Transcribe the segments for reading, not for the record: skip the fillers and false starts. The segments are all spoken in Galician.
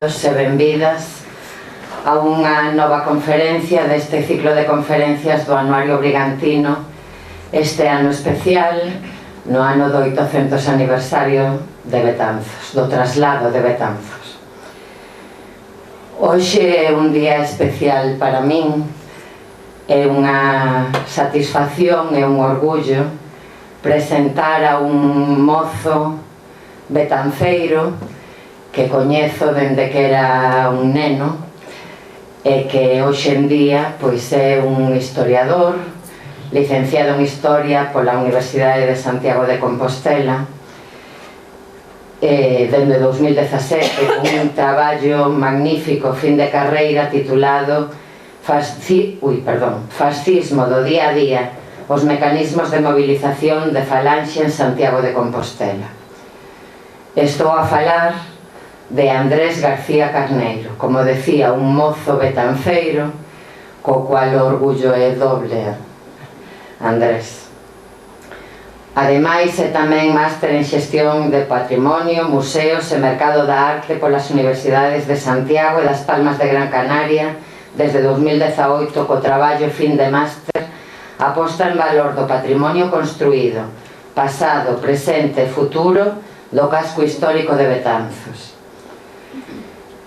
E benvidas a unha nova conferencia deste ciclo de conferencias do Anuario Brigantino, este ano especial no ano do 800 aniversario de Betanzos, do traslado de Betanzos. Hoxe é un día especial para min, é unha satisfacción e un orgullo presentar a un mozo betanceiro que coñezo dende que era un neno e que hoxe en día pois é un historiador licenciado en Historia pola Universidade de Santiago de Compostela dende 2017 con un traballo magnífico fin de carreira titulado Fascismo do día a día, os mecanismos de movilización de Falanxe en Santiago de Compostela. Estou a falar de Andrés García Carneiro, como decía, un mozo betanceiro co cual o orgullo é doble. Andrés ademais é tamén máster en xestión de patrimonio, museos e mercado da arte polas universidades de Santiago e das Palmas de Gran Canaria desde 2018 co traballo fin de máster a posta en valor do patrimonio construído, pasado, presente e futuro do casco histórico de Betanzos.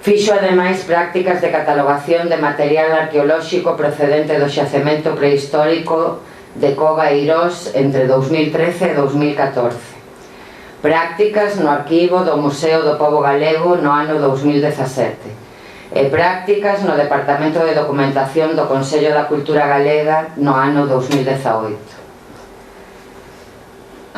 Fixo ademais prácticas de catalogación de material arqueolóxico procedente do xacemento prehistórico de Cova Eirós entre 2013 e 2014. Prácticas no arquivo do Museo do Pobo Galego no ano 2017 e prácticas no Departamento de Documentación do Consello da Cultura Galega no ano 2018.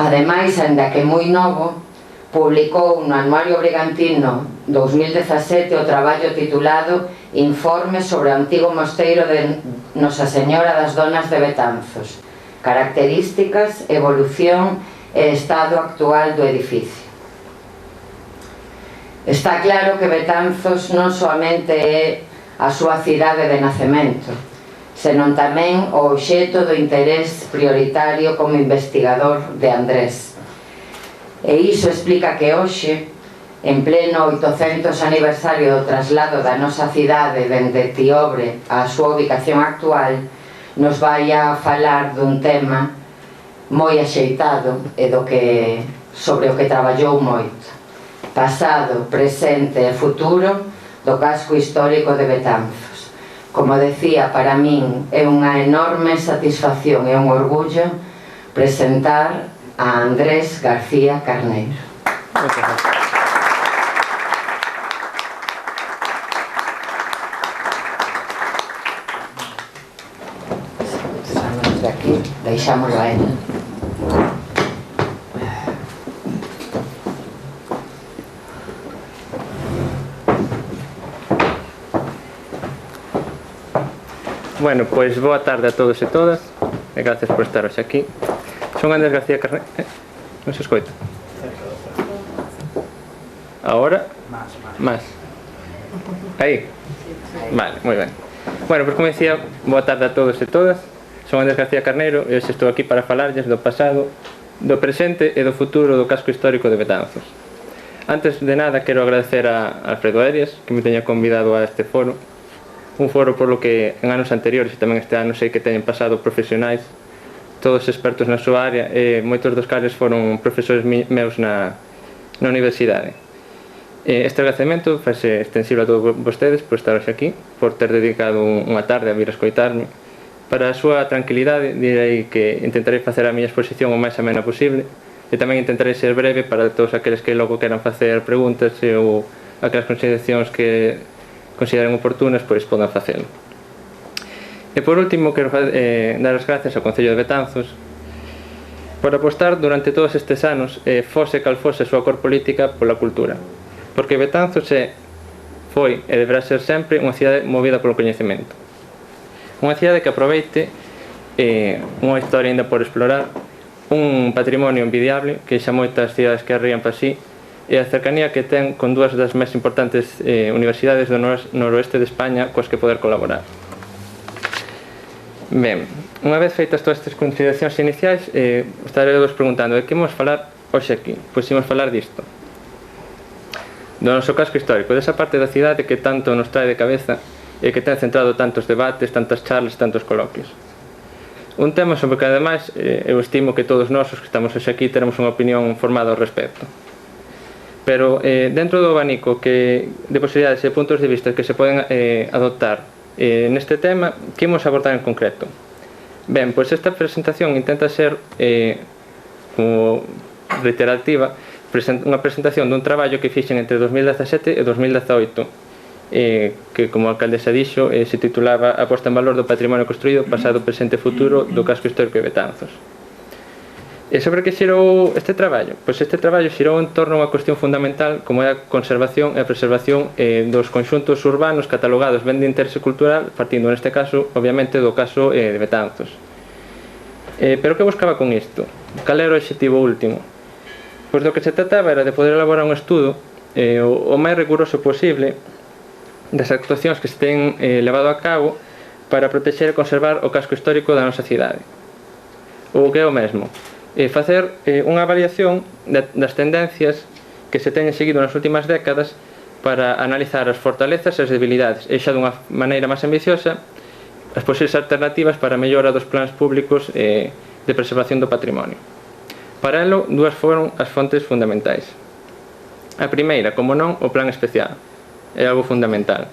Ademais, aínda que moi novo, publicou no Anuario Brigantino 2017 o traballo titulado Informe sobre o antigo mosteiro de Nosa Señora das Donas de Betanzos, características, evolución e estado actual do edificio. Está claro que Betanzos non soamente é a súa cidade de nacemento, senón tamén o obxecto do interés prioritario como investigador de Andrés. E iso explica que hoxe, en pleno 800 aniversario do traslado da nosa cidade dende Tiobre á súa ubicación actual, nos vai a falar dun tema moi axeitado e sobre o que traballou moito. Pasado, presente e futuro do casco histórico de Betanzos. Como decía, para min é unha enorme satisfacción e un orgullo presentar a Andrés García Carneiro. Saímos de aquí, deixámoslo a él. Bueno, pois boa tarde a todos e todas e gracias por estar hoxe aquí. Son Andrés García Carneiro. Non se escoita? Ahora? Más. Aí? Vale, moi ben. Bueno, pois como decía, boa tarde a todos e todas. Son Andrés García Carneiro e hoxe estou aquí para falarlles do pasado, do presente e do futuro do casco histórico de Betanzos. Antes de nada, quero agradecer a Alfredo Arias, que me teña convidado a este foro. Un foro polo que en anos anteriores e tamén este ano sei que teñen pasado profesionais, todos expertos na súa área e moitos dos cales foron profesores meus na universidade. Este agradecemento faise extensible a todos vostedes por estar hoxe aquí, por ter dedicado unha tarde a vir a escoitarme. Para a súa tranquilidade direi que intentarei facer a miña exposición o máis amena posible e tamén intentarei ser breve para todos aqueles que logo queran facer preguntas ou aquelas consideracións que consideren oportunas, pois podan facelo. E por último, quero dar as gracias ao Concello de Betanzos por apostar durante todos estes anos, fose cal fose a súa cor política pola cultura, porque Betanzos foi e deberá ser sempre unha cidade movida polo coñecemento, unha cidade que aproveite unha historia ainda por explorar, un patrimonio envidiable que xa moitas cidades que arrían para sí e a cercanía que ten con dúas das máis importantes universidades do noroeste de España coas que poder colaborar. Ben, unha vez feitas todas estas consideracións iniciais, estarei vos preguntando de que imos falar hoxe aquí. Pois imos falar disto. do noso casco histórico, desa parte da cidade que tanto nos trae de cabeza e que ten centrado tantos debates, tantas charlas, tantos coloquios. Un tema sobre que, ademais, eu estimo que todos nós, os que estamos hoxe aquí, teremos unha opinión formada ao respecto. Pero dentro do abanico de posibilidades e puntos de vista que se poden adoptar neste tema, que imos abordar en concreto? Ben, pois esta presentación intenta ser como reiterativa, unha presentación dun traballo que fixen entre 2017 e 2018, que, como a alcaldesa dixo, se titulaba A posta en valor do patrimonio construído, pasado, presente e futuro do casco histórico de Betanzos. E sobre que xirou este traballo? Pois este traballo xirou en torno a unha cuestión fundamental como é a conservación e a preservación dos conxuntos urbanos catalogados ben de interese cultural, partindo neste caso, obviamente, do caso de Betanzos. Pero que buscaba con isto? Cal era o objetivo último? Pois do que se trataba era de poder elaborar un estudo o máis riguroso posible das actuacións que se ten levado a cabo para protexer e conservar o casco histórico da nosa cidade. O que é o mesmo? Facer unha avaliación das tendencias que se teñen seguido nas últimas décadas para analizar as fortalezas e as debilidades e xa dunha maneira máis ambiciosa as posibles alternativas para a mellora dos plans públicos de preservación do patrimonio. Para elo, dúas foron as fontes fundamentais. A primeira, como non, o plan especial. É algo fundamental.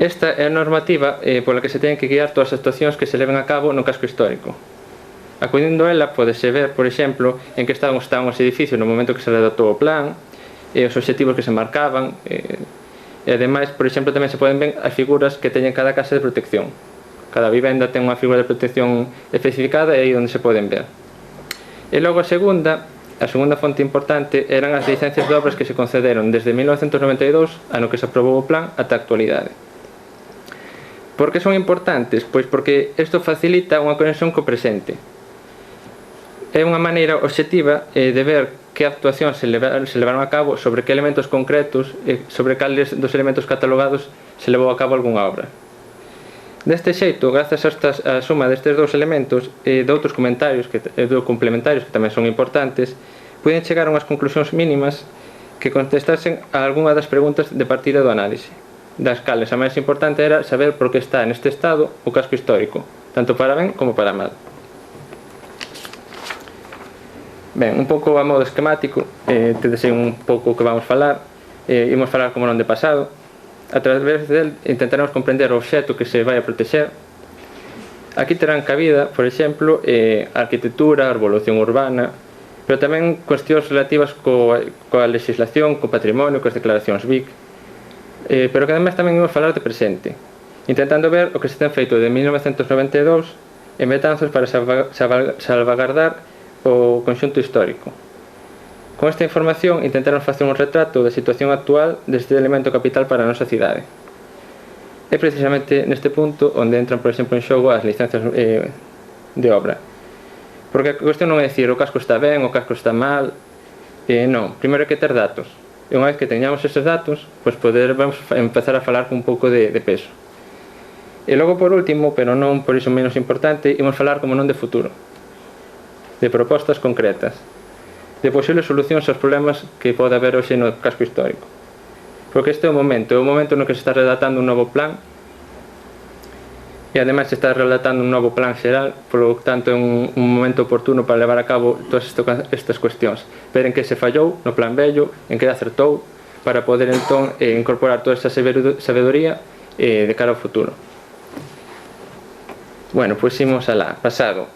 Esta é a normativa pola que se teñen que guiar todas as actuacións que se leven a cabo no casco histórico. Acudindo a ela, podese ver, por exemplo, en que estaban os edificios no momento que se redactou o plan, os obxectivos que se marcaban, e ademais, por exemplo, tamén se poden ver as figuras que teñen cada casa de protección. Cada vivenda ten unha figura de protección especificada e aí onde se poden ver. E logo a segunda fonte importante eran as licencias de obras que se concederon desde 1992, ano que se aprobou o plan, ata a actualidade. Por que son importantes? Pois porque isto facilita unha conexión co presente. É unha maneira obxectiva de ver que actuacións se levaron a cabo, sobre que elementos concretos e sobre cales dos elementos catalogados se levou a cabo algunha obra. Deste xeito, grazas á suma destes dous elementos e de outros comentarios complementarios que tamén son importantes, poden chegar a unhas conclusións mínimas que contestasen a algunha das preguntas de partida do análise, das cales a máis importante era saber por que está neste estado o casco histórico, tanto para ben como para mal. Ben, un pouco a modo esquemático, tedes aí un pouco o que vamos falar, imos falar como non de pasado. A través del intentaremos comprender o obxecto que se vai a protexer. Aquí terán cabida, por exemplo, a arquitectura, a revolución urbana, pero tamén cuestións relativas coa legislación, co patrimonio, coas declaracións BIC, pero que además tamén imos falar de presente, intentando ver o que se ten feito de 1992 en Betanzos para salvagardar o conxunto histórico. Con esta información intentaron facer un retrato da situación actual deste elemento capital para a nosa cidade. É precisamente neste punto onde entran, por exemplo, en xogo as licencias de obra. Porque a cuestión non é dicir o casco está ben, o casco está mal, non, primeiro hai que ter datos. E unha vez que teñamos eses datos, pois vamos empezar a falar con un pouco de peso. E logo, por último, pero non por iso menos importante, imos falar como non de futuro, de propostas concretas, de posibles solucións aos problemas que pode haber hoxe no casco histórico. Porque este é o momento no que se está redactando un novo plan e ademais se está redactando un novo plan xeral, polo tanto é un momento oportuno para levar a cabo todas estas cuestións, ver en que se fallou no plan vello, en que acertou, para poder entón incorporar toda esa sabedoría de cara ao futuro. Bueno, pois imos alá, pasado.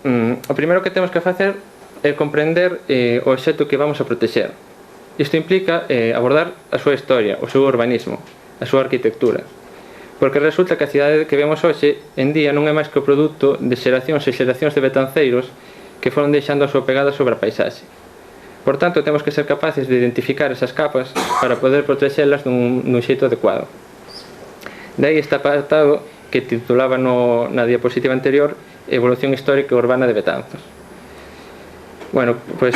O primeiro que temos que facer é comprender o obxecto que vamos a protexer. Isto implica abordar a súa historia, o seu urbanismo, a súa arquitectura. Porque resulta que a cidade que vemos hoxe en día non é máis que o produto de xeracións e xeracións de betanceiros que foron deixando a súa pegada sobre a paisaxe. Por tanto, temos que ser capaces de identificar esas capas para poder protexelas dun xeito adecuado. De aí este apartado que titulaba na diapositiva anterior Evolución histórica urbana de Betanzos. Bueno, pois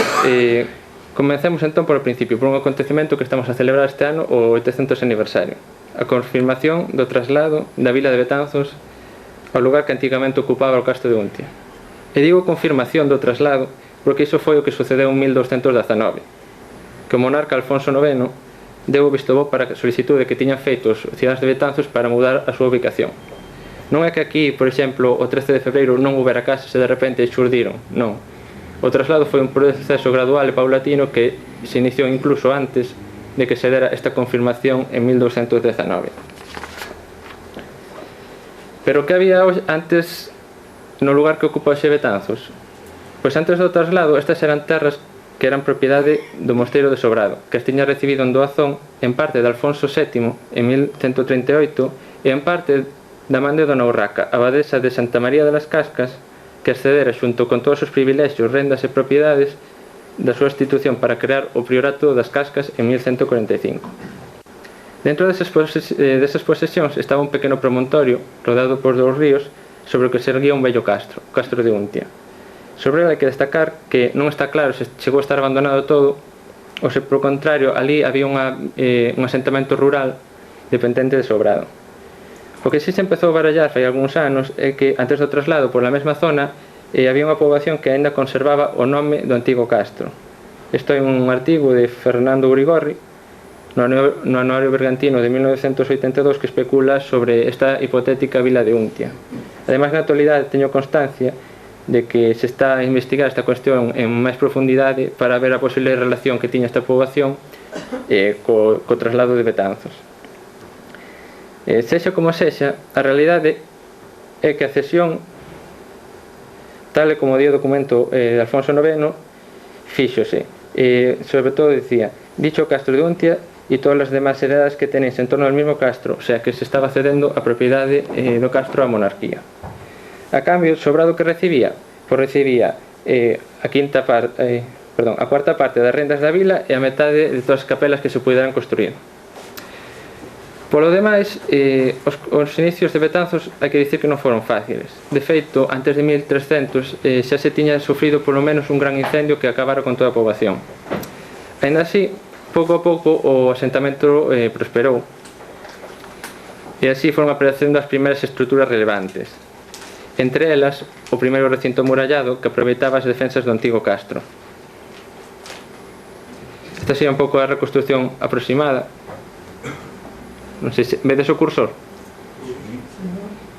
comencemos entón por o principio, por un acontecemento que estamos a celebrar este ano, o 800 aniversario, a confirmación do traslado da vila de Betanzos ao lugar que antigamente ocupaba o castro de Untia. E digo confirmación do traslado porque iso foi o que sucedeu en 1219, que o monarca Alfonso IX deu o visto bo para a solicitude que tiñan feito os cidadáns de Betanzos para mudar a súa ubicación. Non é que aquí, por exemplo, o 13 de febreiro non houbera casas e de repente xurdiron, non. O traslado foi un proceso gradual e paulatino que se iniciou incluso antes de que se dera esta confirmación en 1219. Pero que había antes no lugar que ocupa hoxe Betanzos? Pois antes do traslado, estas eran terras que eran propiedade do mosteiro de Sobrado, que as tiña recibido en doazón en parte de Alfonso VII en 1138 e en parte da man de Dona Urraca, abadesa de Santa María de las Cascas, que accedera xunto con todos os privilexios, rendas e propiedades da súa institución para crear o priorato das Cascas en 1145. Dentro desas posesións estaba un pequeno promontorio rodeado por dous ríos sobre o que se erguía un bello castro, o castro de Untia. Sobre ele hai que destacar que non está claro se chegou a estar abandonado todo ou se, por contrario, ali había un asentamento rural dependente de Sobrado. O que si se empezou a barallar fai algúns anos é que antes do traslado por la mesma zona había unha poboación que aínda conservaba o nome do antigo castro. Isto é un artigo de Fernando Urigorri no Anuario Bergantino de 1982 que especula sobre esta hipotética vila de Untia. Ademais, na actualidade teño constancia de que se está a investigar esta cuestión en máis profundidade para ver a posible relación que tiña esta poboación co traslado de Betanzos. Sexa como sexa, a realidade é que a cesión, tal e como di o documento de Alfonso IX, fíxose. Sobre todo dicía, dicho castro de Untia e todas as demás heredas que tenéis en torno ao mismo castro, o sea que se estaba cedendo a propiedade do castro á monarquía. A cambio, Sobrado que recibía? Pois recibía a cuarta parte das rendas da vila e a metade de todas as capelas que se puderan construir. Polo demais, os inicios de Betanzos hai que dicir que non foron fáciles. De feito, antes de 1300 xa se tiña sufrido polo menos un gran incendio que acabara con toda a poboación. Ainda así, pouco a pouco o asentamento prosperou e así foron aparecendo as primeiras estruturas relevantes. Entre elas, o primeiro recinto murallado que aproveitaba as defensas do antigo castro. Esta sería un pouco a reconstrucción aproximada. Non sei se vedes o cursor.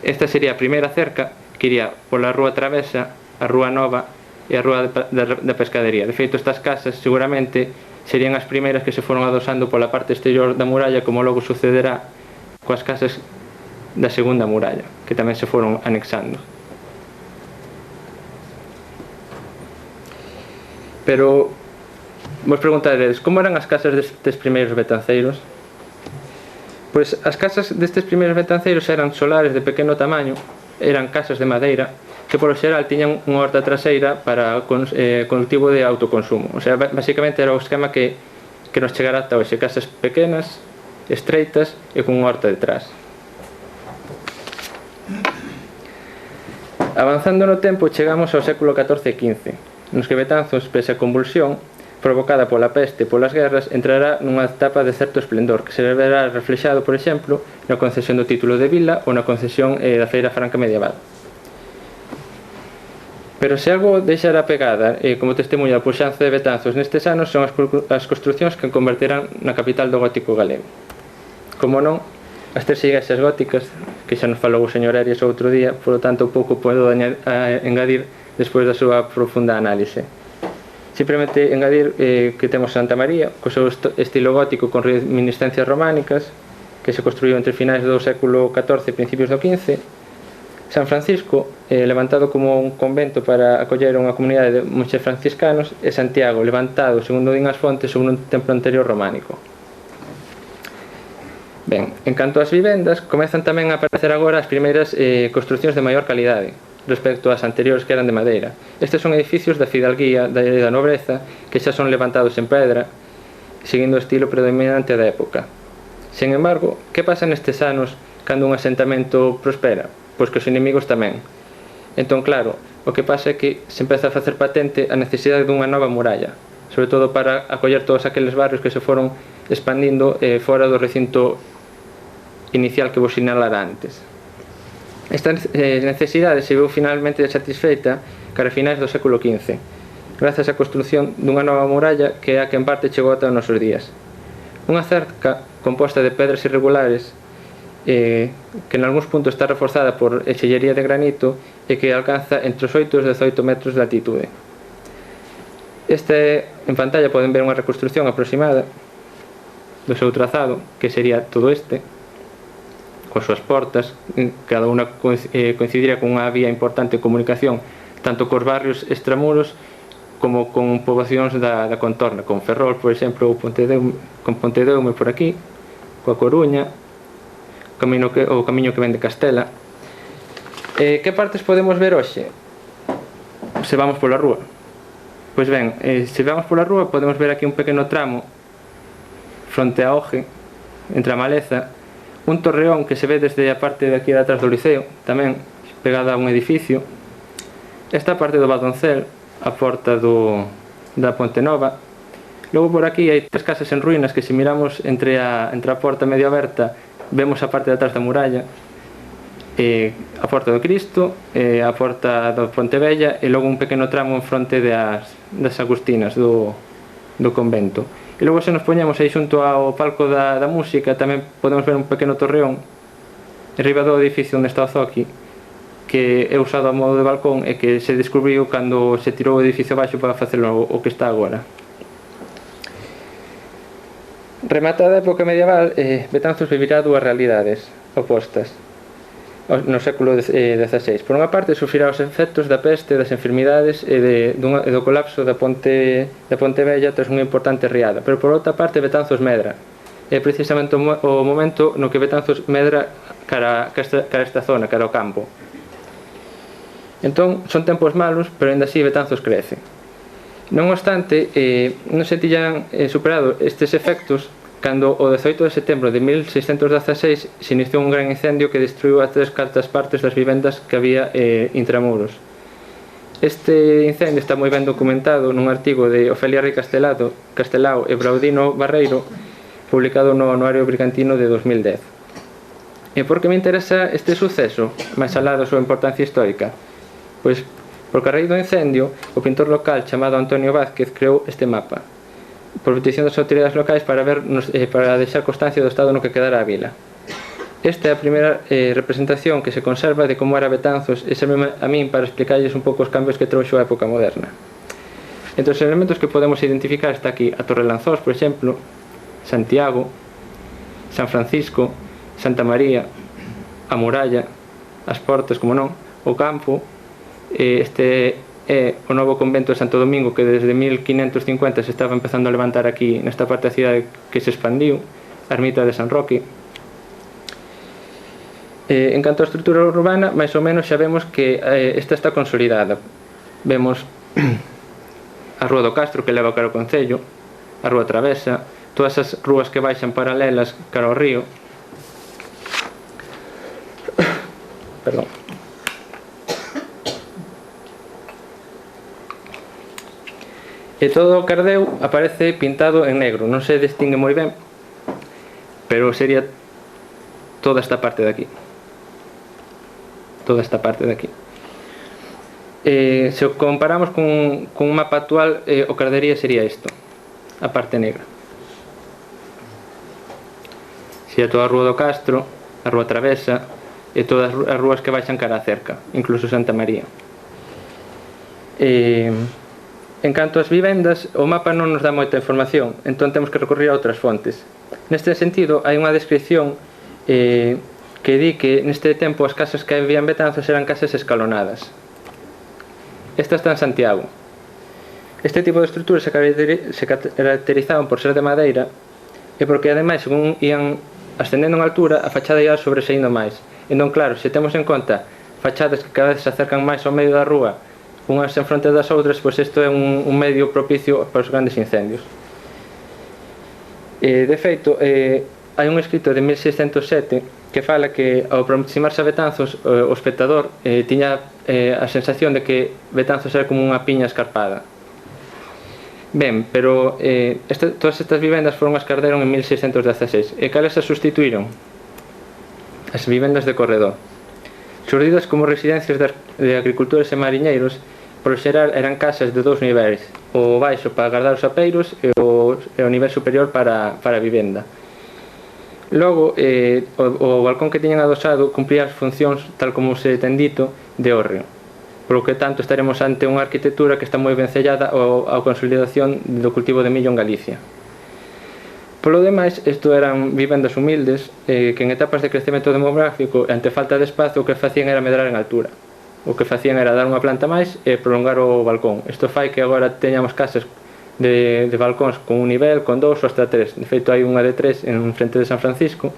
Esta sería a primeira cerca que iría pola Rúa Travesa, a Rúa Nova e a Rúa da Pescadería. De feito, estas casas seguramente serían as primeiras que se foron adosando pola parte exterior da muralla, como logo sucederá coas casas da segunda muralla, que tamén se foron anexando. Pero vos preguntaredes, como eran as casas destes primeiros betanceiros? Pois as casas destes primeiros betanceiros eran solares de pequeno tamaño, eran casas de madeira, que polo xeral tiñan unha horta traseira para cultivo de autoconsumo. O sea, basicamente era o esquema que nos chegara ata hoxe, casas pequenas, estreitas e con unha horta detrás. Avanzando no tempo, chegamos ao século XIV e XV, nos que Betanzos, pese a convulsión provocada pola peste e polas guerras, entrará nunha etapa de certo esplendor que se verá reflexado, por exemplo, na concesión do título de vila ou na concesión da Feira Franca medieval. Pero se algo deixará pegada como testemunha a puxanza de Betanzos nestes anos son as construcións que converterán na capital do gótico galego. Como non, as tres iglesias góticas, que xa nos falou o señor Arias outro día, por lo tanto pouco podo engadir despois da súa profunda análise. Simplemente engadir que temos Santa María, co seu estilo gótico con reminiscencias románicas, que se construiu entre finais do século XIV e principios do XV. San Francisco, levantado como un convento para acoller unha comunidade de monxes franciscanos, e Santiago, levantado, segundo din as fontes, sobre un templo anterior románico. Ben, en canto ás vivendas, comezan tamén a aparecer agora as primeiras construcións de maior calidade respecto ás anteriores que eran de madeira. Estes son edificios da fidalguía, da nobreza, que xa son levantados en pedra, seguindo o estilo predominante da época. Sen embargo, que pasa nestes anos cando un asentamento prospera? Pois que os inimigos tamén. Entón, claro, o que pasa é que se empeza a facer patente a necesidade dunha nova muralla, sobre todo para acoller todos aqueles barrios que se foron expandindo fora do recinto inicial que vos sinalara antes. Esta necesidade se veu finalmente satisfeita cara a finais do século XV, grazas á construción dunha nova muralla que é a que en parte chegou ata os nosos días. Unha cerca composta de pedras irregulares que en algúns puntos está reforzada por exellería de granito e que alcanza entre os 8 e os 18 metros de altitude. En pantalla poden ver unha reconstrucción aproximada do seu trazado, que sería todo este, coas súas portas, cada unha coincidiría con unha vía importante de comunicación tanto cos barrios extramuros como con poboacións da contorna, con Ferrol, por exemplo, ou con Pontedeume por aquí, coa Coruña, o camiño que ven de Castela. Que partes podemos ver hoxe? Se vamos pola rúa. Pois ben, se vamos pola rúa podemos ver aquí un pequeno tramo fronte a Oje, entre a maleza, un torreón que se ve desde a parte de aquí de atrás do Liceo, tamén pegada a un edificio. Esta parte do Badoncel, a porta da Ponte Nova. Logo por aquí hai 3 casas en ruínas que se miramos entre a porta medio aberta vemos a parte de atrás da muralla, a porta do Cristo, a porta do Ponte Vella e logo un pequeno tramo en fronte das agustinas do convento. E logo se nos poñemos aí xunto ao palco da música tamén podemos ver un pequeno torreón arriba do edificio onde está o Zoqui, que é usado a modo de balcón e que se descubriu cando se tirou o edificio abaixo para facelo o que está agora. Rematada a época medieval, Betanzos vivirá dúas realidades opostas no século XVI. Por unha parte, sufrirá os efectos da peste, das enfermidades e do colapso da Ponte Vella tras unha importante riada, pero por outra parte Betanzos medra. É precisamente o momento no que Betanzos medra cara a esta zona, cara ao campo. Entón, son tempos malos, pero ainda así Betanzos crece. Non obstante, non se tiñan superado estes efectos cando o 18 de setembro de 1616 se iniciou un gran incendio que destruiu a 3/4 partes das vivendas que había intramuros. Este incendio está moi ben documentado nun artigo de Ofelia Rei Castelao e Braudino Barreiro, publicado no Anuario Brigantino de 2010. E por que me interesa este suceso, máis alá da súa importancia histórica? Pois, porque a raíz do incendio, o pintor local chamado Antonio Vázquez creou este mapa, por petición das autoridades locais para deixar constancia do estado no que quedara a vila. Esta é a primeira representación que se conserva de como era Betanzos e serve a min para explicarlles un pouco os cambios que trouxo a época moderna. Entre os elementos que podemos identificar está aquí a Torre Lanzós, por exemplo, Santiago, San Francisco, Santa María, a muralla, as portas, como non, o campo. Este é o novo convento de Santo Domingo que desde 1550 se estaba empezando a levantar aquí nesta parte da cidade que se expandiu, a ermita de San Roque. En canto á estrutura urbana, máis ou menos xa vemos que esta está consolidada. Vemos a Rúa do Castro que leva cara ao concello, a Rúa Travesa, todas as rúas que baixan paralelas cara ao río. Perdón. E todo o Cardeu aparece pintado en negro, non se distingue moi ben, pero sería toda esta parte de aquí. Toda esta parte de aquí. Se o comparamos con un mapa actual, o Cardería sería isto, a parte negra. Sería toda a Rúa do Castro, a Rúa Travesa e todas as rúas que baixan cara a cerca, incluso Santa María. En canto ás vivendas, o mapa non nos dá moita información, entón temos que recurrir a outras fontes. Neste sentido, hai unha descripción que di que neste tempo as casas que había en Betanzos eran casas escalonadas. Esta está en Santiago. Este tipo de estruturas se caracterizaban por ser de madeira e porque ademais, según ian ascendendo en altura, a fachada ia sobresaindo máis. Entón, claro, se temos en conta fachadas que cada vez se acercan máis ao medio da rúa, unhas en fronte das outras, pois isto é un medio propicio para os grandes incendios. De feito, hai un escrito de 1607 que fala que ao aproximarse a Betanzos o espectador tiña a sensación de que Betanzos era como unha piña escarpada. Ben, pero todas estas vivendas foron as que arderon en 1616. E cales as sustituíron? As vivendas de corredor. Xurdidas como residencias de agricultores e mariñeiros, por xeral eran casas de 2 niveis, o baixo para guardar os apeiros e o o nivel superior para a vivenda. Logo, o balcón que tiñan adosado cumpría as funcións, tal como se ten dito, de hórreo. Por lo que tanto estaremos ante unha arquitectura que está moi ben sellada á consolidación do cultivo de millo en Galicia. Polo demais, isto eran vivendas humildes que en etapas de crecemento demográfico e ante falta de espazo o que facían era medrar en altura. O que facían era dar unha planta máis e prolongar o balcón. Isto fai que agora teñamos casas de balcóns con un nivel, con 2 ou hasta 3. De feito, hai unha de 3 en frente de San Francisco,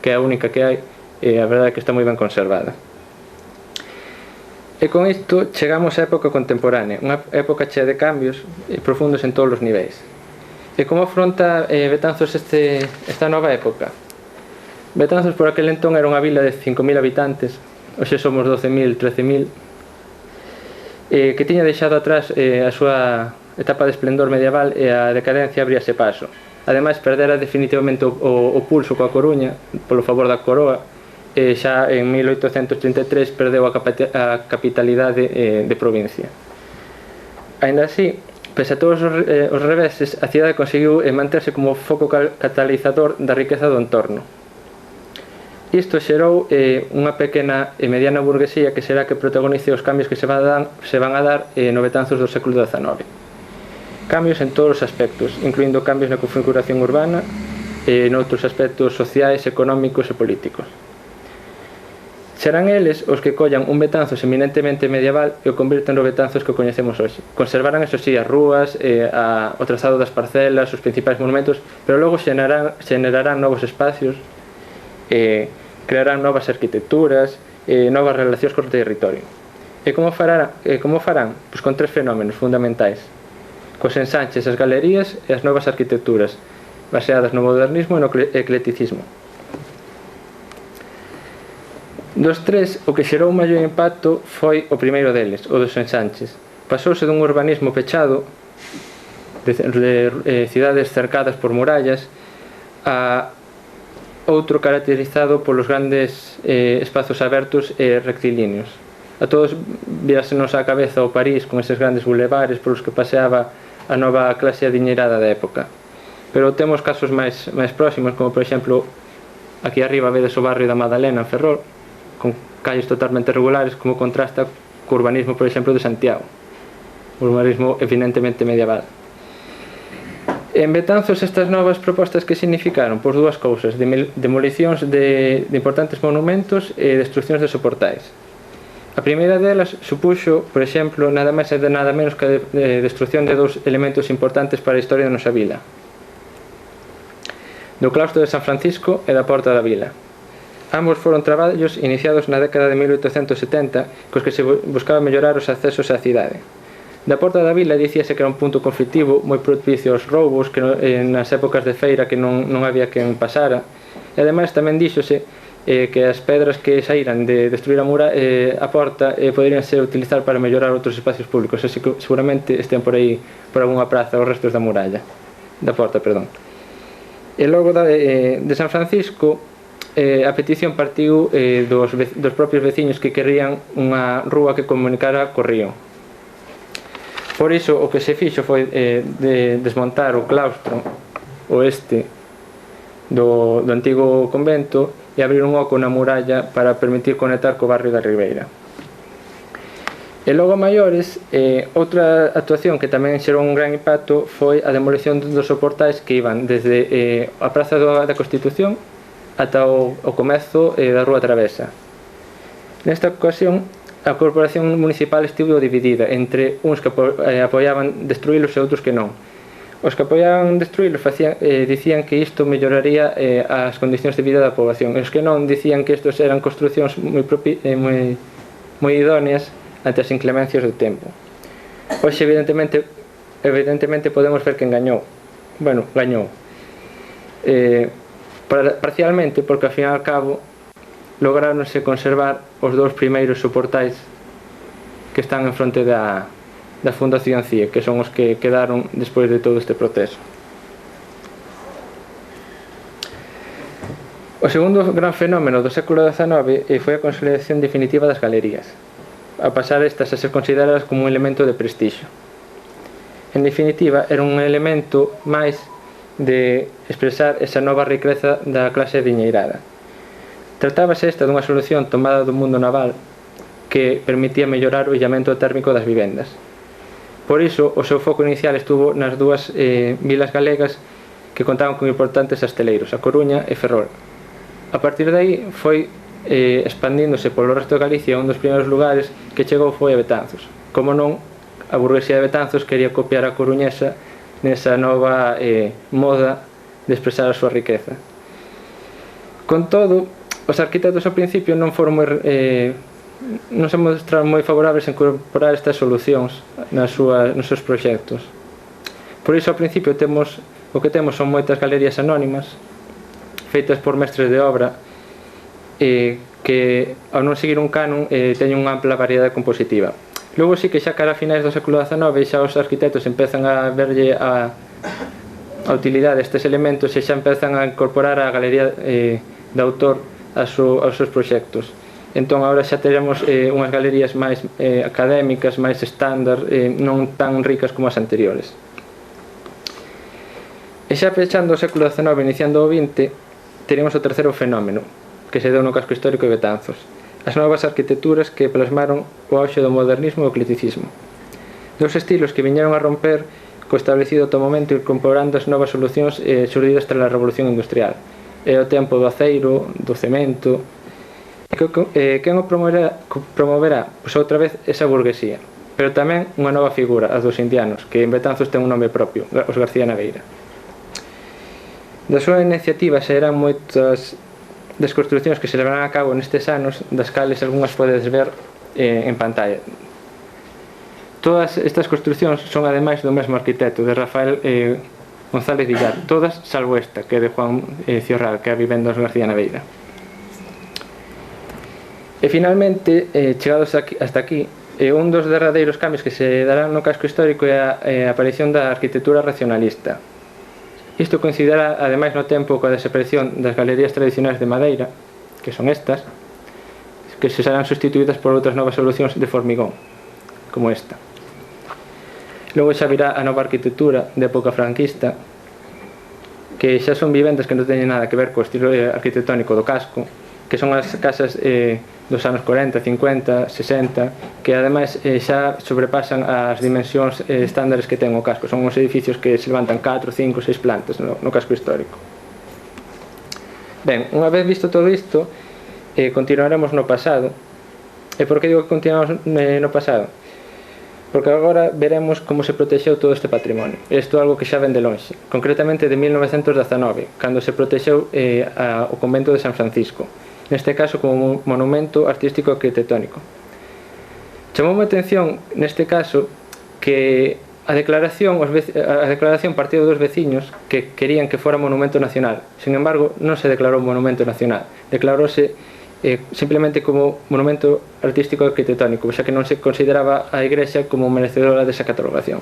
que é a única que hai, e a verdade é que está moi ben conservada. E con isto chegamos á época contemporánea, unha época chea de cambios profundos en todos os niveis. E como afronta Betanzos esta nova época? Betanzos por aquel entón era unha vila de 5.000 habitantes, hoxe somos 12.000, 13.000, que tiña deixado atrás a súa etapa de esplendor medieval e a decadencia abríase paso. Ademais, perdera definitivamente o pulso coa Coruña polo favor da coroa, e xa en 1833 perdeu a capitalidade de provincia. Aínda así, pese a todos os reveses, a cidade conseguiu manterse como foco catalizador da riqueza do entorno. Isto xerou unha pequena e mediana burguesía que será que protagonice os cambios que se van a dar no Betanzos do século XIX. Cambios en todos os aspectos, incluindo cambios na configuración urbana e noutros aspectos sociais, económicos e políticos. Serán eles os que collan un Betanzos eminentemente medieval e o convirten no Betanzos que coñecemos hoxe. Conservarán, eso sí, as rúas, o trazado das parcelas, os principais monumentos, pero logo xenerarán novos espacios, crearán novas arquitecturas, novas relacións co territorio. E como farán? Pois con 3 fenómenos fundamentais: cos ensanches, as galerías e as novas arquitecturas, baseadas no modernismo e no eclecticismo. Dos 3, o que xerou un maior impacto foi o primeiro deles, o dos ensanches. Pasouse dun urbanismo pechado, de cidades cercadas por murallas, a outro caracterizado polos grandes espazos abertos e rectilíneos. A todos vírasenos á cabeza o París con eses grandes bulevares polos que paseaba a nova clase adiñeirada da época. Pero temos casos máis próximos, como por exemplo aquí arriba vedes o barrio da Madalena en Ferrol, con calles totalmente regulares, como contrasta co urbanismo, por exemplo, de Santiago, urbanismo evidentemente medieval. En Betanzos, estas novas propostas que significaron? Pois dúas cousas: demolicións de importantes monumentos e destruccións de soportais. A primeira delas supuxo, por exemplo, nada máis e nada menos que a destrucción de 2 elementos importantes para a historia da nosa vila: do claustro de San Francisco e da Porta da Vila. Ambos foron traballos iniciados na década de 1870 cos que se buscaba mellorar os accesos á cidade. Da Porta da Vila dicíase que era un punto conflictivo moi propicio aos roubos, que nas épocas de feira que non había quen pasara, e ademais tamén díxose que as pedras que saíran de destruir a porta poderían ser utilizar para mellorar outros espacios públicos, así que seguramente estén por aí, por algunha praza, os restos da porta, perdón. E logo de San Francisco, a petición partiu dos propios veciños que querían unha rúa que comunicara co río. Por iso o que se fixo foi desmontar o claustro oeste do antigo convento e abrir un oco na muralla para permitir conectar co barrio da Ribeira. E logo a maiores, outra actuación que tamén xerou un gran impacto foi a demolición dos soportais que iban desde a Praza da Constitución ata o comezo da Rúa Travesa. Nesta ocasión, a Corporación Municipal estivo dividida entre uns que apoiaban destruílos e outros que non. Os que apoiaban destruílos dicían que isto melloraría as condicións de vida da poboación, e os que non dicían que estos eran construcións moi idóneas ante as inclemencias do tempo. Hoxe, evidentemente podemos ver quen gañou. Bueno, gañou. Parcialmente, porque ao fin e ao cabo lograronse conservar os 2 primeiros soportais que están en fronte da Fundación CIE, que son os que quedaron despois de todo este proceso. O segundo gran fenómeno do século XIX foi a consolidación definitiva das galerías, a pasar estas a ser consideradas como un elemento de prestixio. en definitiva, era un elemento máis de expresar esa nova riqueza da clase diñeirada. Tratábase esta dunha solución tomada do mundo naval que permitía mellorar o illamento térmico das vivendas. Por iso, o seu foco inicial estuvo nas dúas vilas galegas que contaban con importantes asteleiros, A Coruña e Ferrol. A partir de aí foi expandíndose polo resto de Galicia. Un dos primeiros lugares que chegou foi a Betanzos. Como non, a burguesía de Betanzos quería copiar a coruñesa nesa nova moda de expresar a súa riqueza. Con todo, os arquitectos ao principio non foron non se mostraron moi favorables a incorporar estas solucións nos seus proxectos. Por iso, ao principio, o que temos son moitas galerías anónimas feitas por mestres de obra que, ao non seguir un canon, teñen unha ampla variedade compositiva. Logo sí que xa cara a finais do século XIX xa os arquitectos empezan a verlle a utilidade destes elementos e xa empezan a incorporar a galería de autor aos seus proxectos. Entón, agora xa teremos unhas galerías máis académicas, máis estándar, non tan ricas como as anteriores. E xa pechando o século XIX e iniciando o XX, teremos o terceiro fenómeno, que se deu no casco histórico de Betanzos: as novas arquitecturas que plasmaron o auxe do modernismo e o eclecticismo. Dous estilos que viñeron a romper co establecido ata o momento, incorporando as novas solucións xurdidas tras a Revolución Industrial. É o tempo do aceiro, do cemento. Quen o promoverá? Pois outra vez esa burguesía, pero tamén unha nova figura, a dos indianos, que en Betanzos ten un nome propio, os García Naveira. Da súa iniciativa serán moitas das construcións que se levarán a cabo nestes anos, das cales algunhas podedes ver en pantalla. Todas estas construcións son ademais do mesmo arquitecto, de Rafael González Villar, todas salvo esta, que é de Juan Ciorral, que é a vivenda dos García Naveira. E finalmente, chegados hasta aquí, un dos derradeiros cambios que se darán no casco histórico é a aparición da arquitectura racionalista. Isto coincidirá ademais no tempo coa desaparición das galerías tradicionais de madeira, que son estas, que se serán sustituídas por outras novas solucións de formigón, como esta. Logo xa virá a nova arquitectura de época franquista, que xa son vivendas que non teñen nada que ver co estilo arquitectónico do casco, que son as casas dos anos 40, 50, 60, que ademais xa sobrepasan as dimensións estándares que ten o casco. Son uns edificios que se levantan 4, 5, 6 plantas no casco histórico. Ben, unha vez visto todo isto, continuaremos no pasado. E por que digo que continuamos no pasado? Porque agora veremos como se protexeu todo este patrimonio. Isto é algo que xa ven de lonxe, concretamente de 1919, cando se protexeu o convento de San Francisco, neste caso como monumento artístico arquitectónico. Chamoume a atención neste caso que a declaración partiu dos veciños que querían que fora monumento nacional. Sin embargo, non se declarou monumento nacional, declarouse simplemente como monumento artístico arquitectónico, xa que non se consideraba a igrexa como merecedora desa catalogación.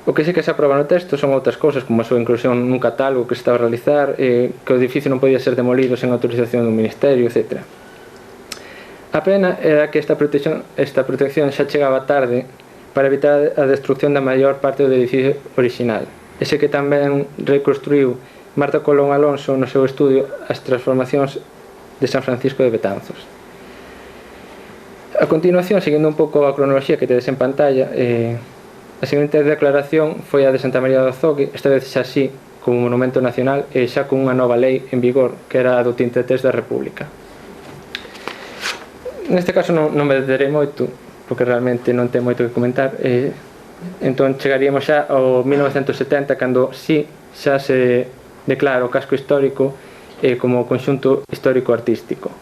O que sí que se aproba no texto son outras cousas, como a súa inclusión nun catálogo que se estaba a realizar, que o edificio non podía ser demolido sen autorización do ministerio, etc. A pena era que esta protección xa chegaba tarde para evitar a destrucción da maior parte do edificio original, ese que tamén reconstruiu Marta Colón Alonso no seu estudio As transformacións de San Francisco de Betanzos. A continuación, seguindo un pouco a cronoloxía que tedes en pantalla, a seguinte declaración foi a de Santa María do Azogue, esta vez xa así como monumento nacional e xa con unha nova lei en vigor, que era a do 33 da República. Neste caso non me deterei moito, porque realmente non ten moito que comentar. Entón chegaríamos xa ao 1970, cando sí xa se declara o casco histórico como conxunto histórico-artístico.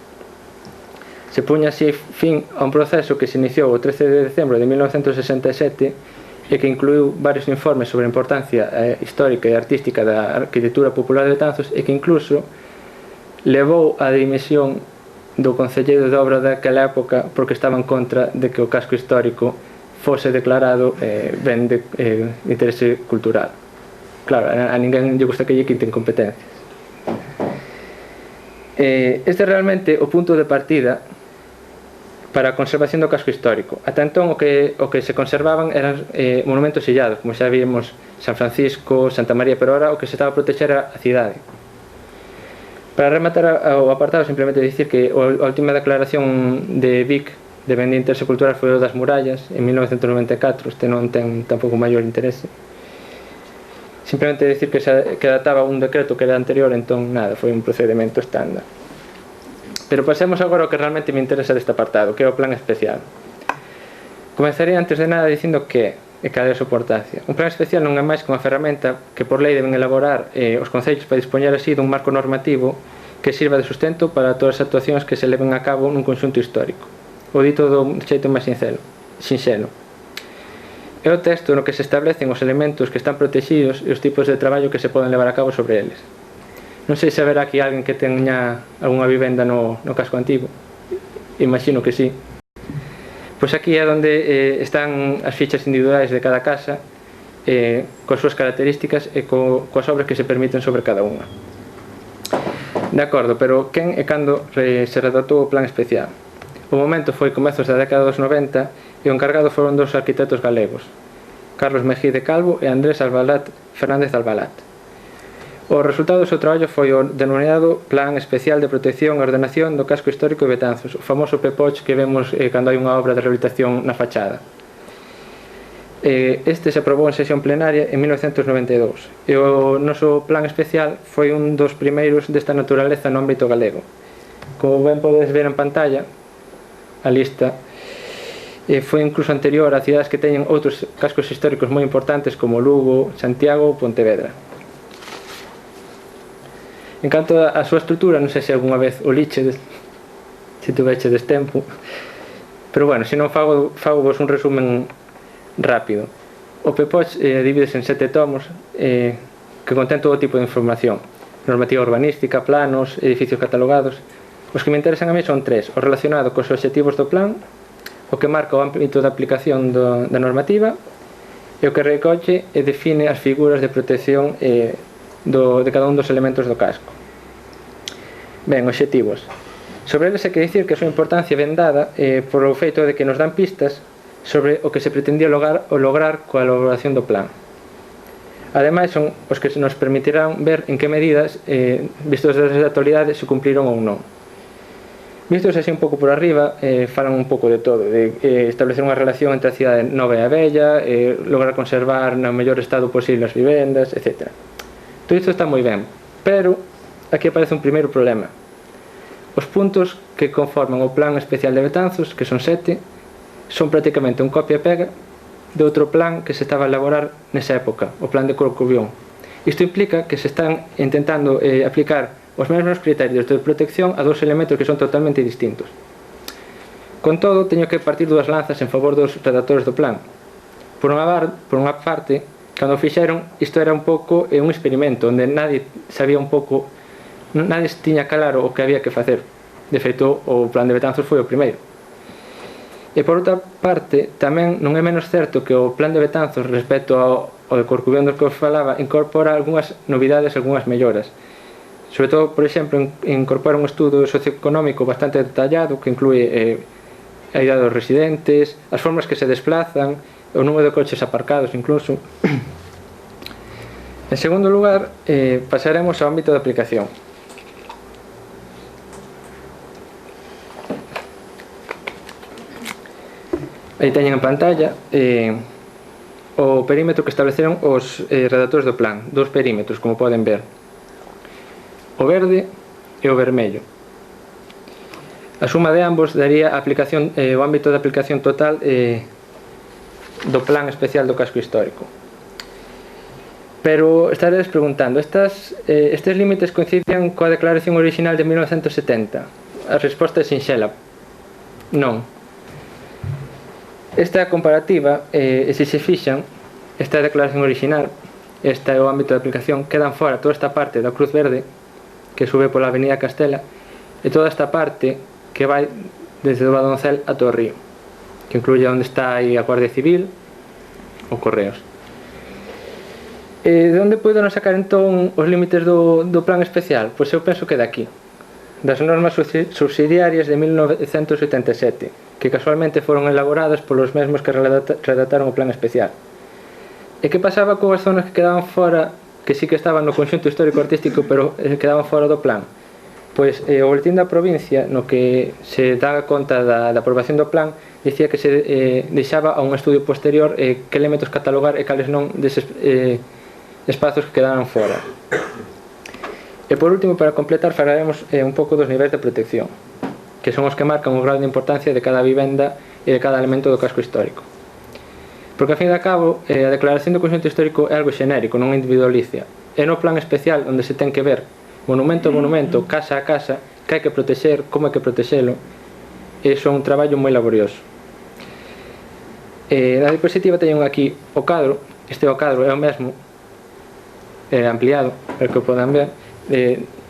Se puña así fin a un proceso que se iniciou o 13 de decembro de 1967 e que incluiu varios informes sobre a importancia histórica e artística da arquitectura popular de Betanzos e que incluso levou a dimisión do concelleiro de obra daquela época porque estaba en contra de que o casco histórico fose declarado ben de interese cultural. Claro, a ninguén lle gusta que lle quiten competencias. Este é realmente o punto de partida para a conservación do casco histórico. Ata entón o que se conservaban eran monumentos illados, como xa vimos San Francisco, Santa María, pero ahora o que se estaba a protexer era a cidade. Para rematar o apartado, simplemente dicir que a última declaración de Vic de ben de interese cultural foi o das murallas en 1994, este non ten tampouco maior interese. Simplemente dicir que databa un decreto que era anterior, entón nada, foi un procedimento estándar. Pero pasemos agora ao que realmente me interesa deste apartado, que é o plan especial. Comezarei antes de nada dicindo que é cal é a súa importancia. Un plan especial non é máis que unha ferramenta que por lei deben elaborar os concellos para dispoñer así dun marco normativo que sirva de sustento para todas as actuacións que se leven a cabo nun conxunto histórico. O dito do xeito máis sinxelo. É o texto no que se establecen os elementos que están protegidos e os tipos de traballo que se poden levar a cabo sobre eles. Non sei se haberá aquí alguén que teña algunha vivenda no casco antigo. Imagino que sí. Pois aquí é onde están as fichas individuais de cada casa, coas súas características e coas obras que se permiten sobre cada unha. De acordo, pero quen e cando se redactou o plan especial? O momento foi comezos da década dos 90 e o encargado foron dos arquitectos galegos, Carlos Mejide Calvo e Andrés Fernández Albalat. O resultado do seu traballo foi o denominado Plan Especial de Protección e Ordenación do Casco Histórico de Betanzos, o famoso PEPOCH que vemos cando hai unha obra de rehabilitación na fachada. Este se aprobou en sesión plenaria en 1992 e o noso plan especial foi un dos primeiros desta naturaleza no ámbito galego. Como ben podes ver en pantalla, a lista foi incluso anterior a cidades que teñen outros cascos históricos moi importantes como Lugo, Santiago ou Pontevedra. En canto a súa estrutura, non sei se algunha vez o lichedes, se tuvechedes tempo, pero bueno, se non fago vos un resumen rápido. O PEPOCH divídese en 7 tomos que contén todo tipo de información: normativa urbanística, planos, edificios catalogados. Os que me interesan a mí son 3: o relacionado cos obxectivos do plan, o que marca o ámbito de aplicación da normativa e o que recolle e define as figuras de protección de cada un dos elementos do casco. Ben, obxectivos. Sobre eles hai que dicir que a súa importancia ven dada por o feito de que nos dan pistas sobre o que se pretendía lograr coa elaboración do plan. Ademais, son os que nos permitirán ver en que medidas, vistos desde a actualidade, se cumpliron ou non. Vistos así un pouco por arriba, falan un pouco de todo, de establecer unha relación entre a cidade nova e a vella, lograr conservar no mellor estado posible as vivendas, etc. Todo isto está moi ben, pero aquí aparece un primeiro problema. Os puntos que conforman o plan especial de Betanzos, que son 7, son prácticamente un copia e pega de outro plan que se estaba a elaborar nesa época, o plan de Corcubión. Isto implica que se están intentando aplicar os mesmos criterios de protección a dos elementos que son totalmente distintos. Con todo, teño que partir dúas lanzas en favor dos redactores do plan. Por unha parte, cando o fixeron, isto era un pouco un experimento onde nadie sabía un pouco, nadie tiña claro o que había que facer. De feito, o plan de Betanzos foi o primeiro. E por outra parte, tamén non é menos certo que o plan de Betanzos respecto ao de Corcubión do que os falaba incorpora algunhas novidades, algunhas melloras. Sobre todo, por exemplo, incorpora un estudo socioeconómico bastante detallado que inclúe a idade dos residentes, as formas que se desplazan, o número de coches aparcados incluso. En segundo lugar, pasaremos ao ámbito de aplicación. Aí teñen en pantalla o perímetro que estableceron os redactores do plan, dos perímetros, como poden ver, o verde e o vermello. A suma de ambos daría a aplicación, o ámbito de aplicación total do plan especial do casco histórico. Pero estaredes preguntando, estes límites coinciden coa declaración original de 1970? A resposta é sinxela: non. Esta comparativa, e se se fixan, esta declaración original, este é o ámbito de aplicación, quedan fora toda esta parte da Cruz Verde que sube pola Avenida Castela e toda esta parte que vai desde o Badoncel ata o río, que incluye onde está aí a Guardia Civil ou Correos. De onde poden sacar entón os límites do plan especial? Pois eu penso que daqui, das normas subsidiarias de 1987, que que casualmente foron elaboradas polos mesmos que redactaron o plan especial. E que pasaba coas zonas que quedaban fora, que sí que estaban no conxunto histórico-artístico, pero quedaban fora do plan? Pois o boletín da provincia, no que se dá conta da aprobación do plan, dicía que se deixaba a un estudio posterior que elementos catalogar e cales non deses espazos que quedaran fora. E por último, para completar, falaremos un pouco dos niveis de protección, que son os que marcan o grado de importancia de cada vivenda e de cada elemento do casco histórico. Porque, ao fin e ao cabo, a declaración do conxunto histórico é algo xenérico, non individualiza. É no plan especial onde se ten que ver monumento a monumento, casa a casa, que hai que protexer, como hai que protexelo. Iso é un traballo moi laborioso. Na diapositiva teñen aquí o cadro. Este cadro é o mesmo, ampliado, para que o podan ver,